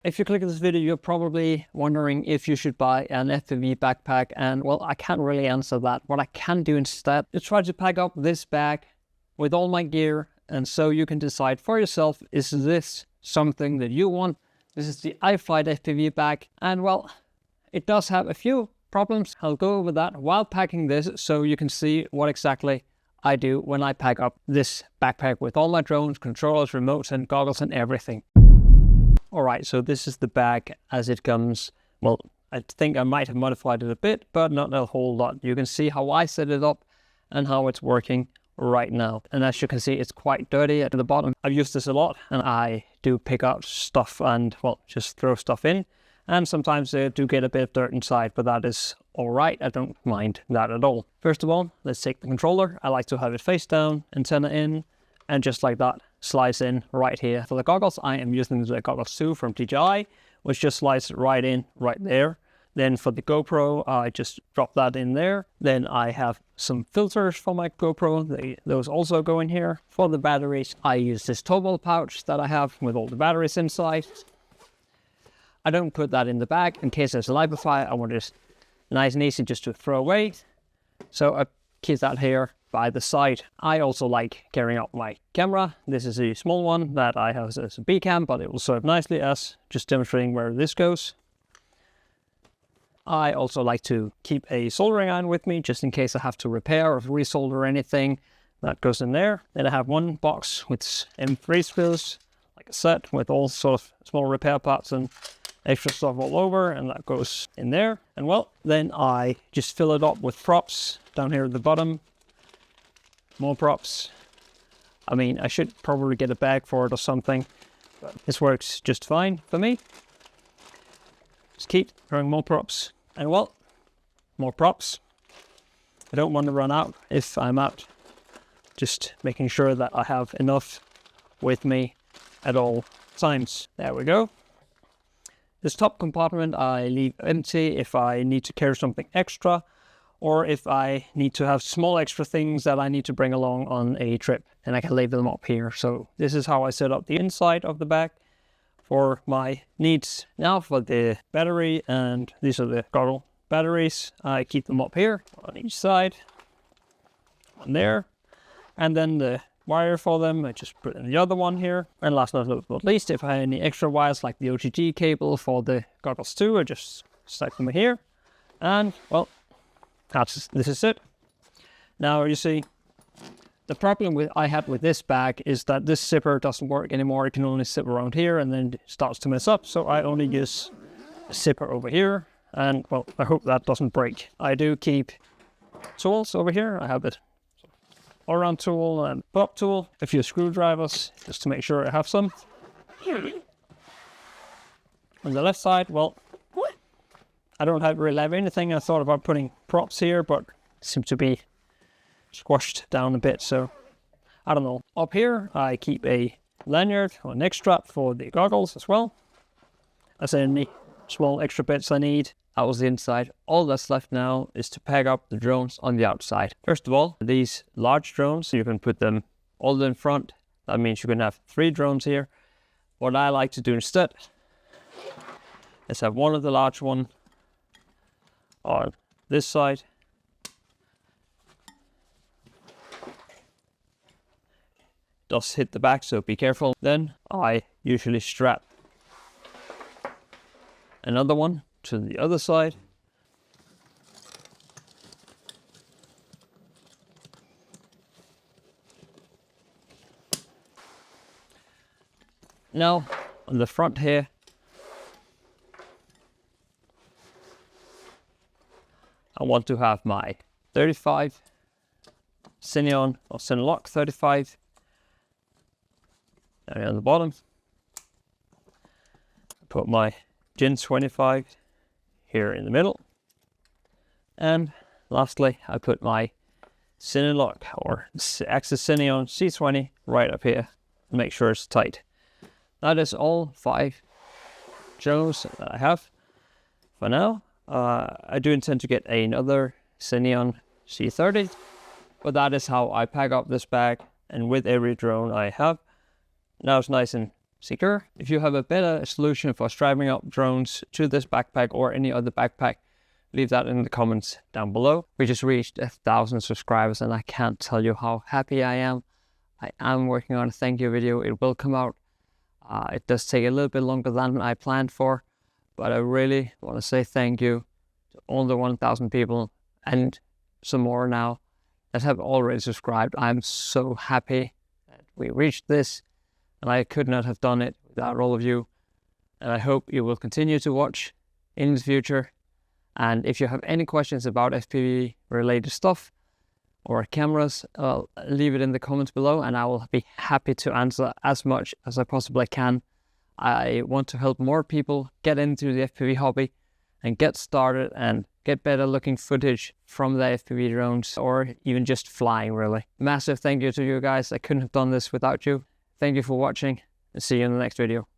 If you click this video, you're probably wondering if you should buy an FPV backpack, and well, I can't really answer that. What I can do instead is try to pack up this bag with all my gear, and so you can decide for yourself, is this something that you want? This is the iFlight FPV bag, and well, it does have a few problems. I'll go over that while packing this so you can see what exactly I do when I pack up this backpack with all my drones, controllers, remotes, and goggles and everything. Alright, so this is the bag as it comes. Well, I think I might have modified it a bit, but not a whole lot. You can see how I set it up and how it's working right now. And as you can see, it's quite dirty at the bottom. I've used this a lot, and I do pick out stuff and, well, just throw stuff in. And sometimes I do get a bit of dirt inside, but that is alright. I don't mind that at all. First of all, let's take the controller. I like to have it face down, antenna in, and just like that, slides in right here. For the goggles, I am using the goggles 2 from DJI, which just slides right in right there. Then for the GoPro, I just drop that in there. Then I have some filters for my GoPro. Those also go in here. For the batteries, I use this Torvol pouch that I have with all the batteries inside. I don't put that in the bag in case there's a live fire. I want it nice and easy just to throw away. So I keep that here by the side. I also like carrying out my camera. This is a small one that I have as a B cam, but it will serve nicely as just demonstrating where this goes. I also like to keep a soldering iron with me just in case I have to repair or resolder anything. That goes in there. Then I have one box with M3 spills, like a set with all sort of small repair parts and extra stuff all over, and that goes in there. And well, then I just fill it up with props down here at the bottom. More props. I mean, I should probably get a bag for it or something, but this works just fine for me. Just keep throwing more props, and well, more props. I don't want to run out if I'm out. Just making sure that I have enough with me at all times. There we go. This top compartment I leave empty if I need to carry something extra, or if I need to have small extra things that I need to bring along on a trip, and I can leave them up here. So this is how I set up the inside of the bag for my needs. Now for the battery, and these are the goggle batteries. I keep them up here on each side, on there, and then the wire for them, I just put in the other one here. And last but not least, if I have any extra wires like the OTG cable for the goggles 2, I just stick them here. And well, this is it. Now you see, the problem I had with this bag is that this zipper doesn't work anymore. It can only zip around here and then it starts to mess up. So I only use a zipper over here, and well, I hope that doesn't break. I do keep tools over here. I have it all-around tool and pop tool, a few screwdrivers just to make sure I have some. On the left side, well, I don't really have anything. I thought about putting props here, but seem to be squashed down a bit, so I don't know. Up here, I keep a lanyard or neck strap for the goggles as well, as any small extra bits I need. That was the inside. All that's left now is to pack up the drones on the outside. First of all, these large drones, you can put them all in front. That means you can have 3 drones here. What I like to do instead is have one of the large one on this side, does hit the back, so be careful. Then I usually strap another one to the other side. Now on the front here, I want to have my 35 Cineon or Cinelock 35 down on the bottom. Put my Gen 25 here in the middle, and lastly I put my Cinelock or Axis Cineon C20 right up here and make sure it's tight. That is all 5 drones that I have for now. I do intend to get another Cineon C30, but that is how I pack up this bag, and with every drone I have. Now it's nice and secure. If you have a better solution for strapping up drones to this backpack or any other backpack, leave that in the comments down below. We just reached 1,000 subscribers and I can't tell you how happy I am. I am working on a thank you video. It will come out. It does take a little bit longer than I planned for, but I really want to say thank you to all the 1,000 people and some more now that have already subscribed. I'm so happy that we reached this, and I could not have done it without all of you. And I hope you will continue to watch in the future. And if you have any questions about FPV related stuff or cameras, leave it in the comments below and I will be happy to answer as much as I possibly can. I want to help more people get into the FPV hobby and get started and get better looking footage from the FPV drones, or even just flying really. Massive thank you to you guys. I couldn't have done this without you. Thank you for watching and see you in the next video.